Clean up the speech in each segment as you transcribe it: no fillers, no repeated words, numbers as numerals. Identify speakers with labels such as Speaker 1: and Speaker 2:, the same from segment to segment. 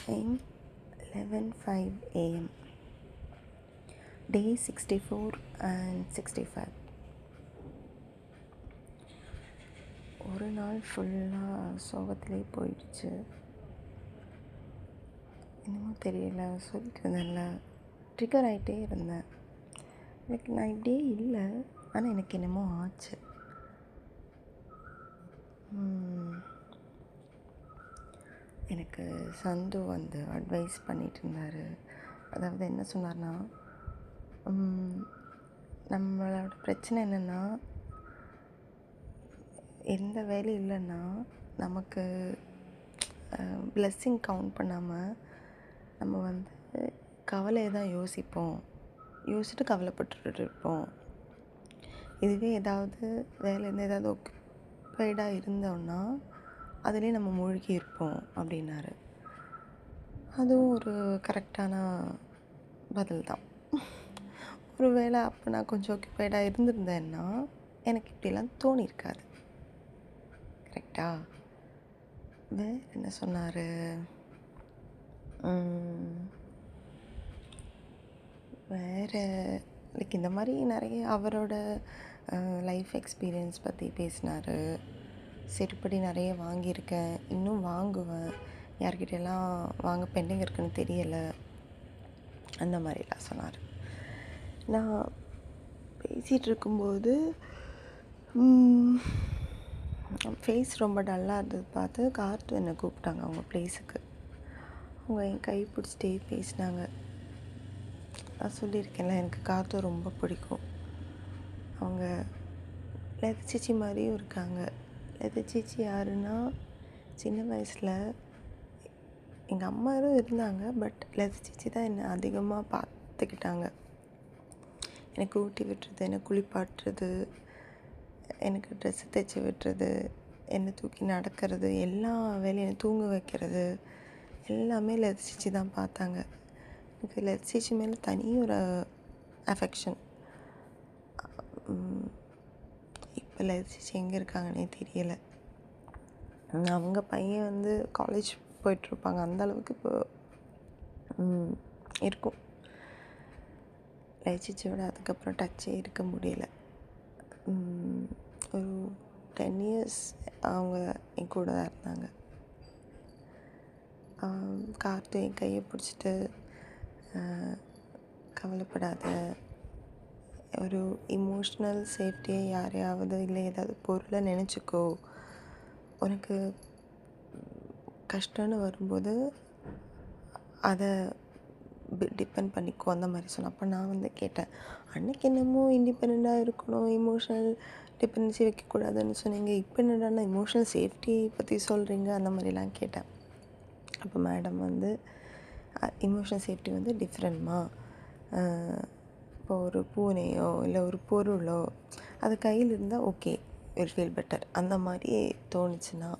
Speaker 1: Time 11:05 a.m. Day 64 and 65. ஒரு நாள் ஃபுல்லாக சோகத்திலே போயிடுச்சு. என்னமோ தெரியல, சொல்லிட்டு இருந்தேன்ல, ட்ரிகர் ஆகிட்டே இருந்தேன். எனக்கு நான் இப்படியே இல்லை, ஆனால் எனக்கு என்னமோ ஆச்சு. எனக்கு சந்து வந்து அட்வைஸ் பண்ணிகிட்டு இருந்தார். அதாவது என்ன சொன்னார்னா, நம்மளோட பிரச்சனை என்னென்னா, எந்த வேலையும் இல்லைன்னா நமக்கு பிளெஸ்ஸிங் கவுண்ட் பண்ணாமல் நம்ம வந்து கவலையை தான் யோசிச்சுட்டு கவலைப்பட்டுட்டு இருப்போம். இதுவே ஏதாவது வேலையிலேருந்து ஏதாவது ஒக்குபைடாக இருந்தோன்னா அதுலேயே நம்ம மூழ்கி இருப்போம் அப்படின்னாரு. அதுவும் ஒரு கரெக்டான பதில் தான். ஒரு வேளை அப்போ நான் கொஞ்சம் ஒக்குபைடாக இருந்திருந்தேன்னா எனக்கு இப்படிலாம் தோணியிருக்காது. கரெக்டா? வேறு என்ன சொன்னார்? வேறு லைக் இந்த மாதிரி நிறைய அவரோட லைஃப் எக்ஸ்பீரியன்ஸ் பற்றி பேசினார். செருப்படி நிறைய வாங்கியிருக்கேன், இன்னும் வாங்குவேன், யார்கிட்டெல்லாம் வாங்க பெண்டிங் இருக்குன்னு தெரியலை, அந்த மாதிரிலாம் சொன்னார். நான் பேசிகிட்டு இருக்கும்போது ஃபேஸ் ரொம்ப டல்லாக இருந்தது பார்த்து கார்த்து என்னை கூப்பிட்டாங்க அவங்க ப்ளேஸுக்கு. அவங்க என் கை பிடிச்சிட்டே பேசினாங்க. நான் சொல்லியிருக்கேன்ல, எனக்கு கார்த்து ரொம்ப பிடிக்கும். அவங்க லதச்சிச்சி மாதிரியும் இருக்காங்க. லதச்சிச்சி யாருன்னா, சின்ன வயசில் எங்கள் அம்மாவும் இருந்தாங்க, பட் லதச்சிச்சி தான் என்னை அதிகமாக பார்த்துக்கிட்டாங்க. எனக்கு ஊட்டி விட்டுறது, என்னை குளிப்பாட்டுறது, எனக்கு ட்ரெஸ்ஸு தைச்சி விட்டுறது, என்னை தூக்கி நடக்கிறது, எல்லா வேலையும் தூங்க வைக்கிறது எல்லாமே லதச்சிச்சி தான் பார்த்தாங்க. எனக்கு லதச்சிச்சி மேலே தனி ஒரு அஃபெக்ஷன். இப்போ லதச்சிச்சி எங்கே இருக்காங்கன்னே தெரியலை. அவங்க பையன் வந்து காலேஜ் போயிட்டுருப்பாங்க, அந்தளவுக்கு இப்போ இருக்கும். லதச்சிச்சியோட அதுக்கப்புறம் டச்சே இருக்க முடியல. ஒரு 10 years அவங்க என் கூட தான் இருந்தாங்க. கார்த்து என் கையை பிடிச்சிட்டு, கவலைப்படாத, ஒரு இமோஷ்னல் சேஃப்டியை யாரையாவது இல்லை ஏதாவது பொருளை நினச்சிக்கோ, உனக்கு கஷ்டம்னு வரும்போது அதை டிபெண்ட் பண்ணிக்கோ, அந்த மாதிரி சொன்னேன். அப்போ நான் வந்து கேட்டேன், அன்றைக்கி என்னமோ இண்டிபெண்ட்டாக இருக்கணும், இமோஷனல் டிபெண்டன்சி வைக்கக்கூடாதுன்னு சொன்னீங்க, இப்போ என்னடானா இமோஷனல் சேஃப்டி பற்றி சொல்கிறீங்க, அந்த மாதிரிலாம் கேட்டேன். அப்போ மேடம் வந்து இமோஷனல் சேஃப்டி வந்து டிஃப்ரெண்ட்மா, இப்போ ஒரு பூனையோ இல்லை ஒரு பொருளோ அது கையில் இருந்தால் ஓகே, வில் ஃபீல் பெட்டர், அந்த மாதிரி தோணுச்சுன்னா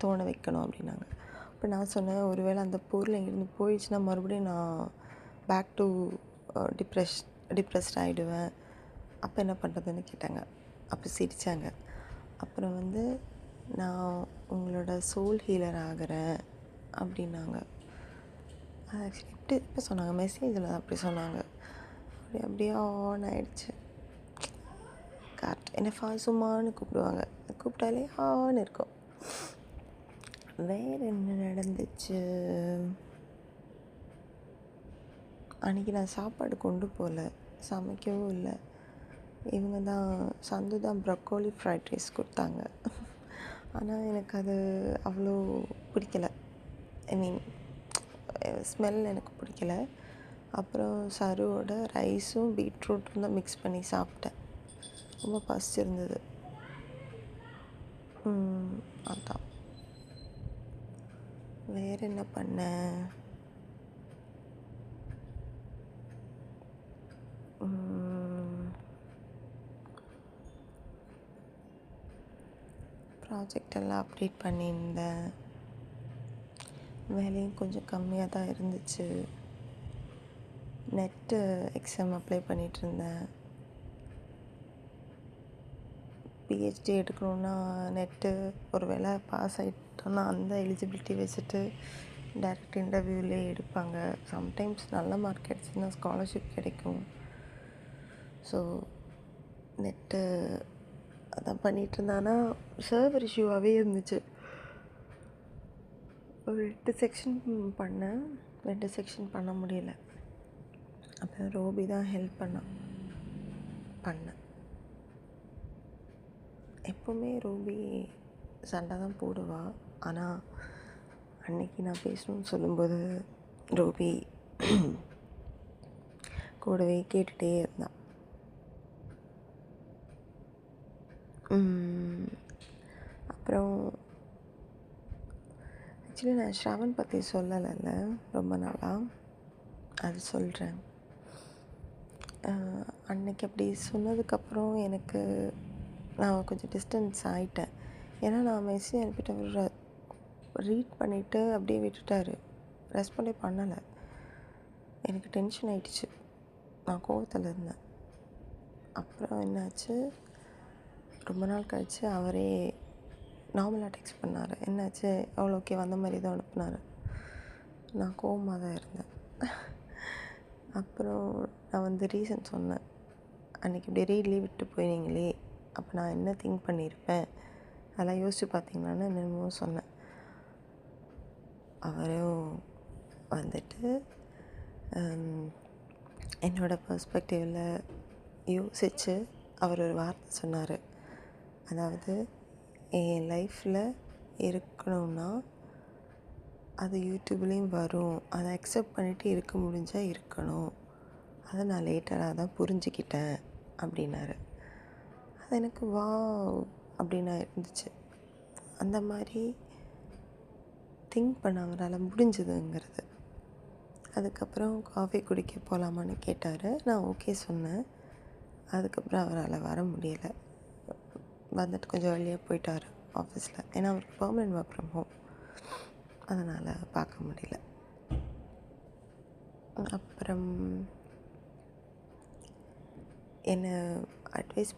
Speaker 1: தோண வைக்கணும் அப்படின்னாங்க. இப்போ நான் சொன்னேன், ஒருவேளை அந்த பொருள் எங்கேருந்து போயிடுச்சுன்னா மறுபடியும் நான் பேக் டு டிப்ரெஸ்ட் ஆகிடுவேன், அப்போ என்ன பண்ணுறதுன்னு கேட்டாங்க. அப்போ சிரித்தாங்க. அப்புறம் வந்து நான் உங்களோட சோல் ஹீலர் ஆகிறேன் அப்படின்னாங்க. அது ஆக்சுவலி இப்போ சொன்னாங்க, மெசேஜில் அப்படி சொன்னாங்க. அப்படியே ஆன் ஆகிடுச்சு. என்னை சும்மான்னு கூப்பிடுவாங்க, கூப்பிட்டாலே ஆன்னு இருக்கும். வேறு என்ன நடந்துச்சு? அன்றைக்கி நான் சாப்பாடு கொண்டு போகல, சமைக்கவும் இல்லை. இவங்க தான் சந்து தான் ப்ரொக்கோலி ஃப்ரைட் ரைஸ் கொடுத்தாங்க. ஆனால் எனக்கு அது அவ்வளோ பிடிக்கலை. ஐ மீன் ஸ்மெல் எனக்கு பிடிக்கல. அப்புறம் சருவோட ரைஸும் பீட்ரூட்டும் தான் மிக்ஸ் பண்ணி சாப்பிட்டேன். ரொம்ப பசிச்சிருந்தது. அதான். வேறு என்ன பண்ணேன்? ப்ராஜெக்ட் எல்லாம் அப்டேட் பண்ணியிருந்தேன். வேலையும் கொஞ்சம் கம்மியாக தான் இருந்துச்சு. நெட்டு எக்ஸாம் அப்ளை பண்ணிகிட்ருந்தேன். பிஹெச்டி எடுக்கணுன்னா நெட்டு ஒரு வேளை பாஸ் ஆகிட்டோன்னா அந்த எலிஜிபிலிட்டி வச்சுட்டு டைரக்ட் இன்டர்வியூலே எடுப்பாங்க. சம்டைம்ஸ் நல்ல மார்க் கிடச்சின்னா ஸ்காலர்ஷிப் கிடைக்கும். ஸோ நெட்டு அதான் பண்ணிகிட்ருந்தானா சர்வர் இஷ்யூவாகவே இருந்துச்சு. ஒரு 8 செக்ஷன் பண்ணேன், 2 செக்ஷன் பண்ண முடியல. அப்புறம் ரோபி தான் ஹெல்ப் பண்ணேன். எப்போவுமே ரோபி சண்டை தான் போடுவா. ஆனால் அன்னைக்கு நான் பேசணும்னு சொல்லும்போது ரோபி கூடவே கேட்டுகிட்டே இருந்தான். அப்புறம் ஆக்சுவலி நான் ஸ்ரவன் பற்றி சொல்லலைல்ல ரொம்ப நாளாக, அது சொல்கிறேன். அன்னைக்கு அப்படி சொன்னதுக்கப்புறம் எனக்கு நான் கொஞ்சம் டிஸ்டன்ஸ் ஆகிட்டேன். ஏன்னா நான் மெசேஜ் அனுப்பிட்டு அவர் ரீட் பண்ணிவிட்டு அப்படியே விட்டுட்டார், ரெஸ்பாண்டே பண்ணலை. எனக்கு டென்ஷன் ஆகிடுச்சு, நான் கோவத்தில் இருந்தேன். அப்புறம் என்னாச்சு, ரொம்ப நாள் கழித்து அவரே நார்மலாக டெக்ஸ்ட் பண்ணார். என்னாச்சு, அவ்வளோ ஓகே வந்த மாதிரி தான் அனுப்புனார். நான் கோவமாக தான் இருந்தேன். அப்புறம் நான் ரீசன் சொன்னேன். அன்றைக்கி இப்படி ரீட்லேயே விட்டு போயினீங்களே, அப்போ நான் என்ன திங்க் பண்ணியிருப்பேன், அதெல்லாம் யோசிச்சு பார்த்தீங்களான்னு என்னமோ சொன்னேன். அவரும் என்னோடய பெர்ஸ்பெக்டிவில் யோசித்து அவர் ஒரு வார்த்தை சொன்னார். அதாவது என் லைஃப்பில் இருக்கணும்னா அது யூடியூப்லேயும் வரும், அதை அக்செப்ட் பண்ணிவிட்டு இருக்க முடிஞ்சால் இருக்கணும், அதை நான் லேட்டராக தான் புரிஞ்சுக்கிட்டேன் அப்படின்னாரு. அது எனக்கு அப்படின்னா இருந்துச்சு. அந்த மாதிரி திங்க் பண்ண அவரால் முடிஞ்சதுங்கிறது. அதுக்கப்புறம் காஃபி குடிக்க போகலாமான்னு கேட்டார். நான் ஓகே சொன்னேன். அதுக்கப்புறம் அவரால் வர முடியலை. கொஞ்சம் வெளியே போயிட்டார் ஆஃபீஸில். ஏன்னா அவருக்கு பெர்மனெண்ட் ஒர்க் ஃப்ரம் ஹோம், அதனால் பார்க்க முடியல. அப்புறம் என்னை அட்வைஸ்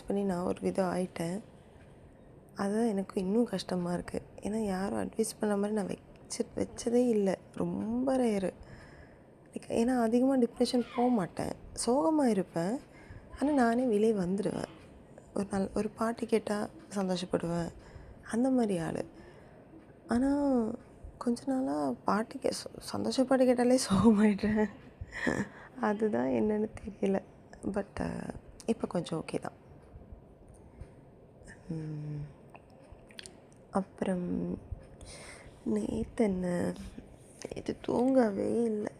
Speaker 1: பண்ணி நான் ஒரு விதம் ஆயிட்டேன். அதுதான் எனக்கு இன்னும் கஷ்டமாக இருக்குது. ஏன்னா யாரும் அட்வைஸ் பண்ண மாதிரி நான் வச்சதே இல்லை, ரொம்ப ரேரு. ஏன்னா அதிகமாக டிப்ரெஷன் போக மாட்டேன், சோகமாக இருப்பேன். ஆனால் நானே வெளியே வந்துடுவேன். ஒரு பாட்டு கேட்டால் சந்தோஷப்படுவேன், அந்த மாதிரி ஆள். ஆனால் கொஞ்ச நாளாக பாட்டு சந்தோஷப்பாட்டு கேட்டாலே சோகமாயிடுறேன். அதுதான் என்னன்னு தெரியல. பட் இப்போ கொஞ்சம் ஓகே தான். அப்புறம் நேற்று தூங்கவே இல்லை.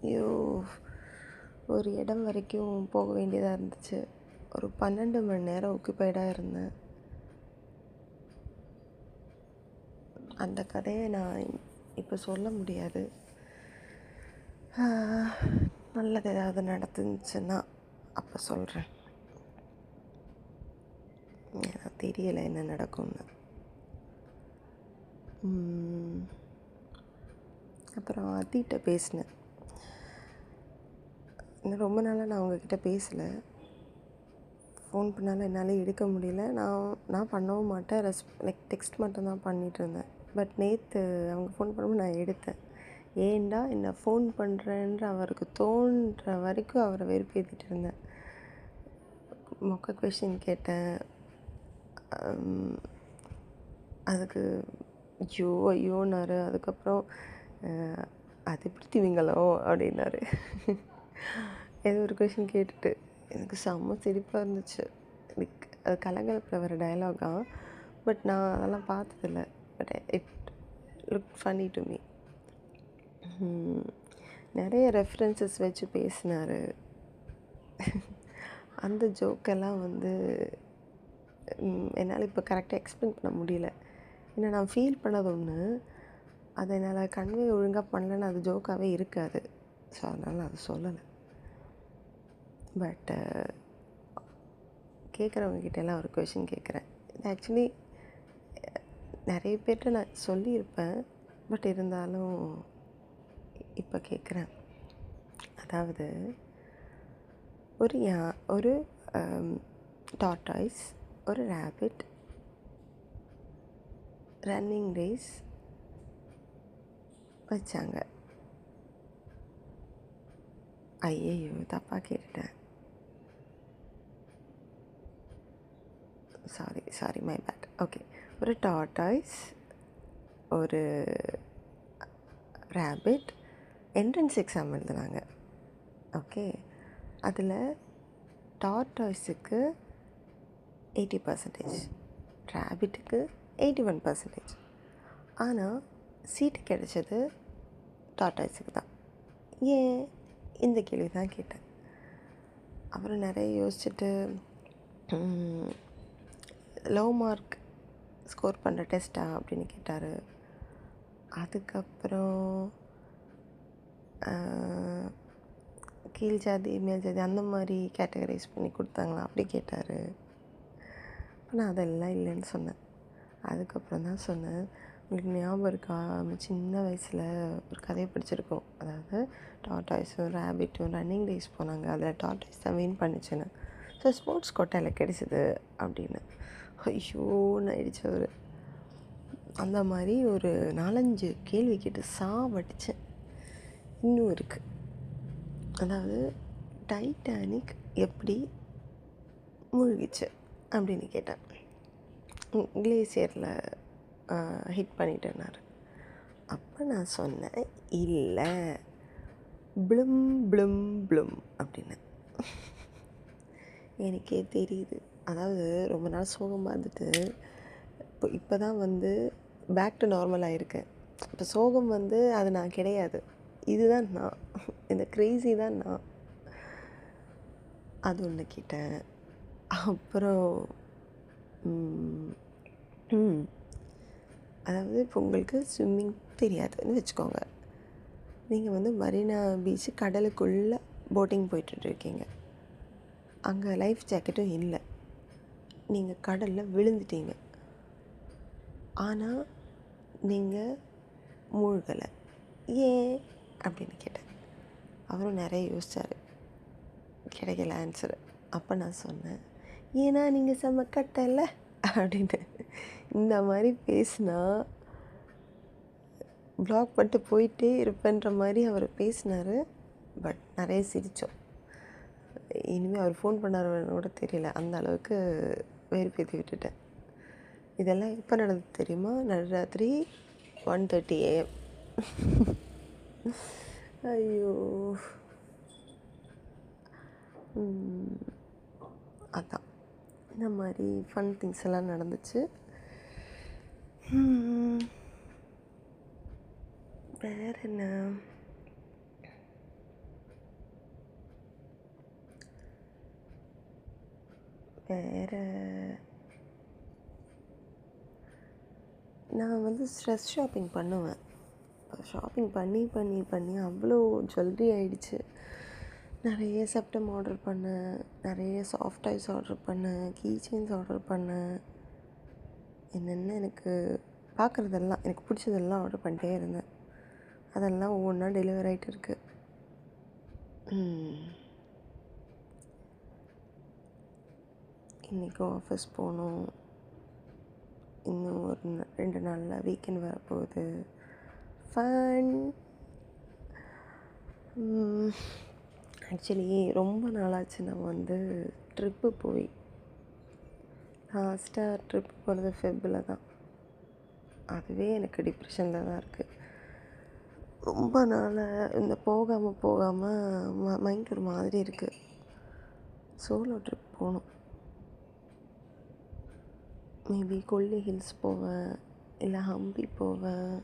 Speaker 1: ஐயோ, ஒரு இடம் வரைக்கும் போக வேண்டியதாக இருந்துச்சு. ஒரு 12 மணி நேரம் ஆக்குபைடாக இருந்தேன். அந்த கதையை நான் இப்போ சொல்ல முடியாது. நல்லது ஏதாவது நடந்துச்சுன்னா அப்போ சொல்கிறேன். எனக்கு தெரியலை என்ன நடக்கும்னு. அப்புறம் அதிட்ட பேசினேன். இன்னும் ரொம்ப நாளாக நான் அவங்கக்கிட்ட பேசலை. ஃபோன் பண்ணாலும் என்னால் எடுக்க முடியல. நான் பண்ணவும் மாட்டேன், டெக்ஸ்ட் மட்டும்தான் பண்ணிகிட்டு இருந்தேன். பட் நேற்று அவங்க ஃபோன் பண்ணும்போது நான் எடுத்தேன். ஏன்டா என்னை ஃபோன் பண்ணுறேன்ற அவருக்கு தோன்ற வரைக்கும் அவரை வெறுப்பேற்றிட்டு இருந்தேன். மொக்க கொஷின் கேட்டேன். அதுக்கு ஐயோன்னாரு. அதுக்கப்புறம் அது எப்படி திவிங்களோ அப்படின்னாரு. ஏதோ ஒரு கொஷின் கேட்டுட்டு எனக்கு செம்ம சிரிப்பாக இருந்துச்சு. அது கலகலப்பில் வர டயலாகாக. பட் நான் அதெல்லாம் பார்த்ததில்ல. But it look funny to me. நிறைய ரெஃபரன்சஸ் வச்சு பேசினார். அந்த ஜோக்கெல்லாம் என்னால் இப்போ கரெக்டாக எக்ஸ்பிளைன் பண்ண முடியல. ஏன்னா நான் ஃபீல் பண்ணது ஒன்று, அதை என்னால் கன்வே ஒழுங்காக பண்ணலன்னு அது ஜோக்காகவே இருக்காது. ஸோ அதனால் நான் அதை சொல்லலை. பட் கேட்குறவங்ககிட்டலாம் ஒரு கொஷின் கேட்குறேன். இது ஆக்சுவலி நிறைய பேர்கிட்ட நான் சொல்லியிருப்பேன், பட் இருந்தாலும் இப்போ கேட்குறேன். அதாவது ஒரு டார்டாய்ஸ், ஒரு ரேபிட், ரன்னிங் ரேஸ், வச்சாங்க. ஐயையோ! தப்பாக கேட்டுட்டேன். Sorry my bad. ஓகே. ஒரு டார்டாய்ஸ், ஒரு ரேபிட் என்ட்ரன்ஸ் எக்ஸாம் எழுதுனாங்க. ஓகே. அதில் டார்டாய்ஸுக்கு 80%, ரேபிட்டுக்கு 81%. ஆனால் சீட்டு கிடைச்சது டார்டாய்ஸுக்கு தான். ஏன்? இந்த கேள்வி தான் கேட்டேன். அப்புறம் நிறைய யோசிச்சுட்டு லோ மார்க் ஸ்கோர் பண்ணுற டெஸ்ட்டா அப்படின்னு கேட்டார். அதுக்கப்புறம் கீழ் ஜாதி மேல் ஜாதி அந்த மாதிரி கேட்டகரைஸ் பண்ணி கொடுத்தாங்களா அப்படி கேட்டார். நான் அதெல்லாம் இல்லைன்னு சொன்னேன். அதுக்கப்புறம் தான் சொன்னேன், உங்களுக்கு ஞாபகம் இருக்கா, நம்ம சின்ன வயசில் ஒரு கதையை படிச்சிருக்கோம். அதாவது டார்டாய்ஸும் ரேபிட்டும் ரன்னிங் ரேஸ் போனாங்க, அதில் டார்டாய்ஸ் தான் வின் பண்ணிச்சுன்னு. ஸோ ஸ்போர்ட்ஸ் கோட்டாவில் கிடைச்சிது அப்படின்னு. ஐயோன்னு ஆயிடுச்சு அவர். அந்த மாதிரி ஒரு 4-5 கேள்வி கேட்டு சாவடித்தேன். இன்னும் இருக்குது. அதாவது டைட்டானிக் எப்படி மூழ்கிச்சு அப்படின்னு கேட்டேன். கிளேசியரில் ஹிட் பண்ணிட்டேன்னாரு. அப்போ நான் சொன்னேன், இல்லை ப்ளூம் ப்ளூம் ப்ளூம் அப்படின்னு. எனக்கே தெரியுது. அதாவது ரொம்ப நாள் சோகமாக இருந்துட்டு இப்போ தான் வந்து பேக் டு நார்மல் ஆகிருக்கேன். இப்போ சோகம் வந்து அது நான் கிடையாது, இதுதான் நான், இந்த க்ரேஸி தான் நான். அது ஒன்று கேட்டேன். அப்புறம் அதாவது இப்போ உங்களுக்கு ஸ்விம்மிங் தெரியாதுன்னு வச்சுக்கோங்க. நீங்கள் வந்து மரீனா பீச்சு கடலுக்குள்ளே போட்டிங் போயிட்டுருக்கீங்க. அங்கே லைஃப் ஜாக்கெட்டும் இல்லை. நீங்கள் கடலில் விழுந்துட்டீங்க. ஆனால் நீங்கள் மூழ்கலை. ஏன் அப்படின்னு கேட்டேன். அவரும் நிறைய யோசித்தார். கிடைக்கல ஆன்சரு. அப்போ நான் சொன்னேன், ஏன்னா நீங்கள் செம்ம கட்டல அப்படின்னு. இந்த மாதிரி பேசினா ப்ளாக் பண்ணிட்டு போயிட்டே இருப்பேன்ற மாதிரி அவர் பேசினார். பட் நிறைய சிரித்தோம். இனிமேல் அவர் ஃபோன் பண்ணாருன்னு கூட தெரியல, அந்த அளவுக்கு வெறுப்பேற்றி விட்டுட்டேன். இதெல்லாம் எப்போ நடந்தது தெரியுமா? நடுராத்திரி 1:30 AM. ஐயோ, அதான் இந்த மாதிரி ஃபன் திங்ஸ் எல்லாம் நடந்துச்சு. வேறு என்ன? வேறு நான் வந்து ஸ்ட்ரெஸ் ஷாப்பிங் பண்ணுவேன். ஷாப்பிங் பண்ணி பண்ணி பண்ணி அவ்வளோ ஜுவல்லரி ஆகிடுச்சு. நிறைய செப்டம் ஆர்டர் பண்ணேன், நிறைய சாஃப்ட் டாய்ஸ் ஆர்டர் பண்ணேன், கீ செயின்ஸ் ஆர்டர் பண்ணேன். என்னென்ன எனக்கு பார்க்குறதெல்லாம் எனக்கு பிடிச்சதெல்லாம் ஆர்டர் பண்ணிட்டே இருந்தேன். அதெல்லாம் ஒவ்வொன்றா டெலிவர் ஆகிட்டு இருக்கு. இன்றைக்கும் ஆஃபீஸ் போகணும். இன்னும் ஒரு 2 நாளில் வீக்கெண்ட் வரப்போகுது. ஃபன். ஆக்சுவலி ரொம்ப நாளாச்சு நம்ம வந்து ட்ரிப்பு போய். லாஸ்ட்டாக ட்ரிப்பு போனது ஃபெப்பில் தான். அதுவே எனக்கு டிப்ரெஷனில் தான் இருக்குது. ரொம்ப நாளாக இந்த போகாமல் மைண்ட் ஒரு மாதிரி இருக்குது. சோலோ ட்ரிப் போகணும். மேபி கொல்லி ஹில்ஸ் போவேன், இல்லை ஹம்பி போவேன்,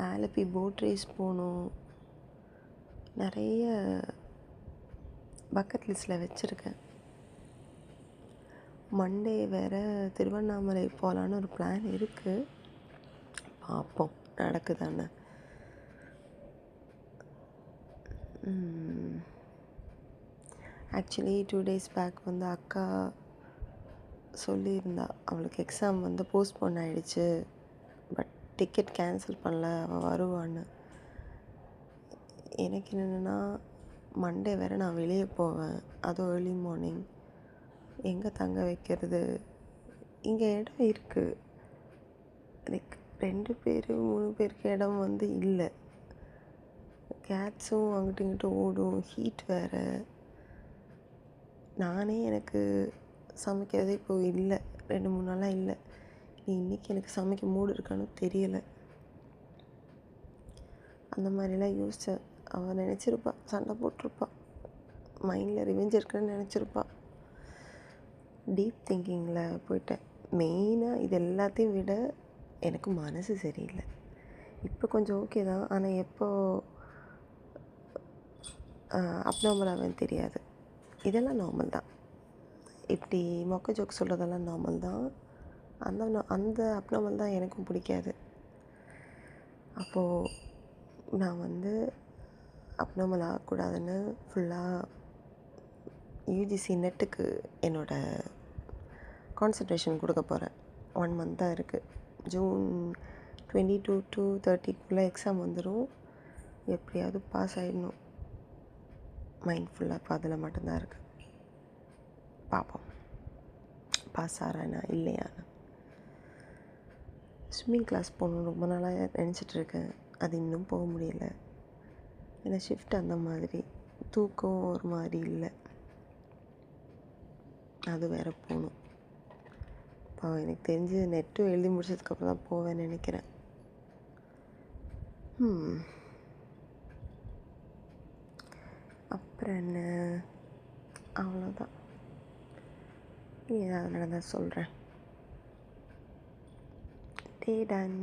Speaker 1: ஆலப்பி போட் ரேஸ் போகணும். நிறைய பக்கெட் லிஸ்ட்டில் வச்சுருக்கேன். மண்டே வேறு திருவண்ணாமலை போகலான்னு ஒரு பிளான் இருக்குது. பார்ப்போம் நடக்குதானே. ஆக்சுவலி 2 days பேக் வந்து அக்கா சொல்லியிருந்தா, அவளுக்கு எக்ஸாம் வந்து போஸ்ட்போன் ஆகிடுச்சு, பட் டிக்கெட் கேன்சல் பண்ணல, அவள் வருவான்னு. எனக்கு என்னென்னா, மண்டே வேறு நான் வெளியே போவேன், அதுவும் ஏர்லி மார்னிங். எங்கே தங்க வைக்கிறது? இங்கே இடம் இருக்குது, லைக் 2 பேர் 3 பேருக்கு இடம் இல்லை. கேட்ஸும் அங்கிட்டு இங்கிட்டு ஓடும், ஹீட் வேறு. நானே எனக்கு சமைக்கிறதே இப்போது இல்லை, 2-3 நாளாக இல்லை. இன்றைக்கி எனக்கு சமைக்க மூடு இருக்கான்னு தெரியலை. அந்த மாதிரிலாம் யோசித்தேன். அவள் நினச்சிருப்பா, சண்டை போட்டிருப்பா, மைண்டில் ரிவெஞ்ச் இருக்குன்னு நினச்சிருப்பா. டீப் திங்கிங்கில் போயிட்டேன். மெயினாக இது எல்லாத்தையும் விட எனக்கு மனசு சரியில்லை. இப்போ கொஞ்சம் ஓகே தான். ஆனால் எப்போ அப்நார்மல் ஆவேன்னு தெரியாது. இதெல்லாம் நார்மல் தான். இப்படி மொக்க ஜோக் சொல்கிறதெல்லாம் நார்மல் தான். அந்த அப்நார்மல் தான் எனக்கும் பிடிக்காது. அப்போது நான் அப்நார்மல் ஆகக்கூடாதுன்னு ஃபுல்லாக யூஜிசி நெட்டுக்கு என்னோடய கான்சன்ட்ரேஷன் கொடுக்க போகிறேன். 1 மந்த் தான் இருக்குது. ஜூன் 22 to 30க்குள்ளே எக்ஸாம் வந்துடும். எப்படியாவது பாஸ் ஆகிடணும். மைண்ட் ஃபுல்லாக இப்போ அதில் மட்டும்தான் இருக்குது. பார்ப்போம் பாஸ் ஆகிறேன்னா இல்லையான்னு. ஸ்விம்மிங் கிளாஸ் போகணுன்னு ரொம்ப நாளாக நினச்சிட்ருக்கேன். அது இன்னும் போக முடியல. ஏன்னா ஷிஃப்ட் அந்த மாதிரி, தூக்கம் ஒரு மாதிரி இல்லை. அது வேறு போகணும். இப்போ எனக்கு தெரிஞ்சு நெட்டும் எழுதி முடிச்சதுக்கப்புறம் தான் போவேன்னு நினைக்கிறேன். அப்புறம் என்ன, அவ்வளோதான். ஏதாவது நடந்தால் சொல்கிறேன். டே டன்.